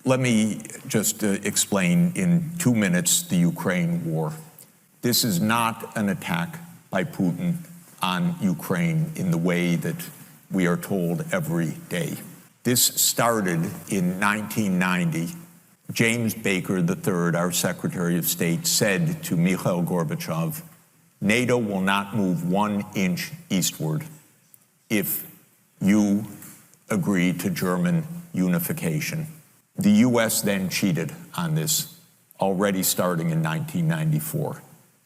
let me just explain in 2 minutes the Ukraine war. This is not an attack by Putin on Ukraine in the way that we are told every day. This started in 1990. James Baker III, our Secretary of State, said to Mikhail Gorbachev, NATO will not move 1 inch eastward if you agree to German unification. The US then cheated on this, already starting in 1994,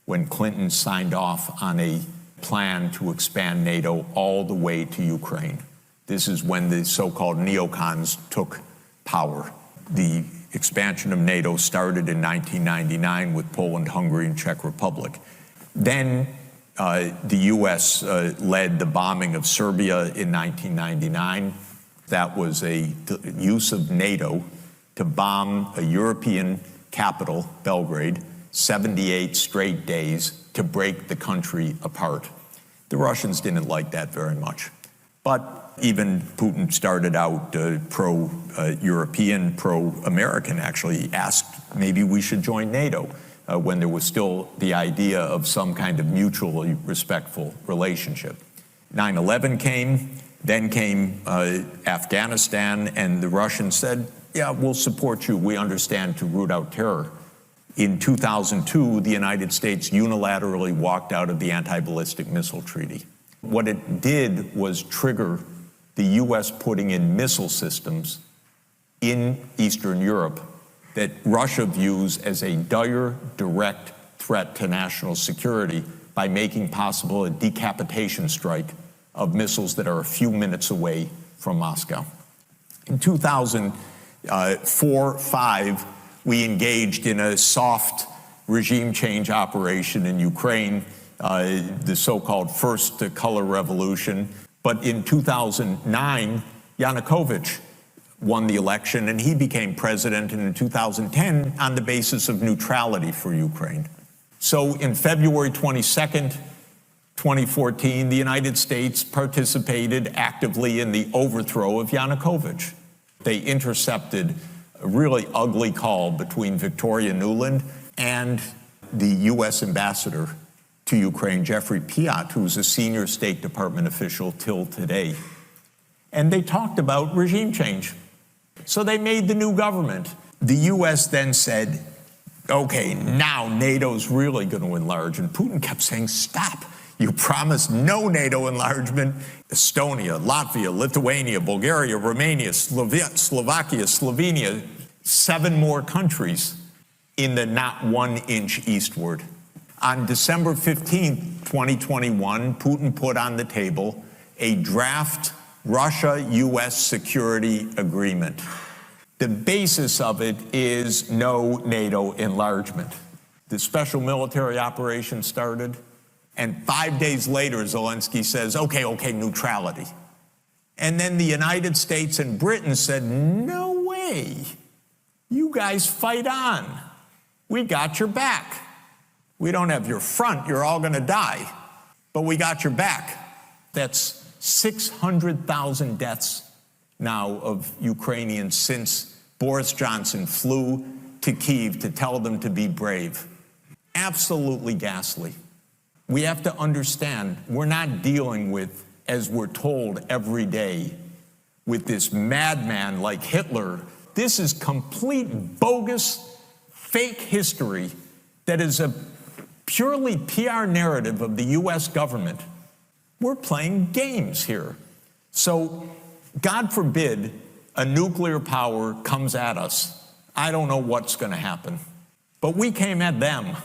when Clinton signed off on a plan to expand NATO all the way to Ukraine. This is when the so-called neocons took power. The expansion of NATO started in 1999 with Poland, Hungary, and Czech Republic. Then the US led the bombing of Serbia in 1999. That was a use of NATO to bomb a European capital, Belgrade, 78 straight days to break the country apart. The Russians didn't like that very much. But even Putin started out pro-European, pro-American, actually. He asked maybe we should join NATO when there was still the idea of some kind of mutually respectful relationship. 9/11 came, then came Afghanistan, and the Russians said, yeah, we'll support you. We understand, to root out terror. In 2002, the United States unilaterally walked out of the anti-ballistic missile treaty. What it did was trigger the US putting in missile systems in Eastern Europe that Russia views as a dire, direct threat to national security by making possible a decapitation strike of missiles that are a few minutes away from Moscow. In 2004-05, we engaged in a soft regime change operation in Ukraine, the so-called First Color Revolution. But in 2009, Yanukovych won the election, and he became president, and in 2010 on the basis of neutrality for Ukraine. So in February 22nd, 2014, the United States participated actively in the overthrow of Yanukovych. They intercepted a really ugly call between Victoria Nuland and the US ambassador to Ukraine, Jeffrey Piat, who's a senior State Department official till today. And they talked about regime change. So they made the new government. The US then said, okay, now NATO's really going to enlarge. And Putin kept saying, stop. You promised no NATO enlargement. Estonia, Latvia, Lithuania, Bulgaria, Romania, Slovakia, Slovenia, 7 more countries in the not 1 inch eastward. On December 15th, 2021, Putin put on the table a draft Russia-US security agreement. The basis of it is no NATO enlargement. The special military operation started, and 5 days later, Zelensky says, okay, neutrality. And then the United States and Britain said, no way. You guys fight on. We got your back. We don't have your front. You're all going to die. But we got your back. That's 600,000 deaths now of Ukrainians since Boris Johnson flew to Kyiv to tell them to be brave. Absolutely ghastly. We have to understand we're not dealing with, as we're told every day, with this madman like Hitler. This is complete bogus, fake history that is a purely PR narrative of the US government. We're playing games here. So, God forbid a nuclear power comes at us. I don't know what's going to happen. But we came at them.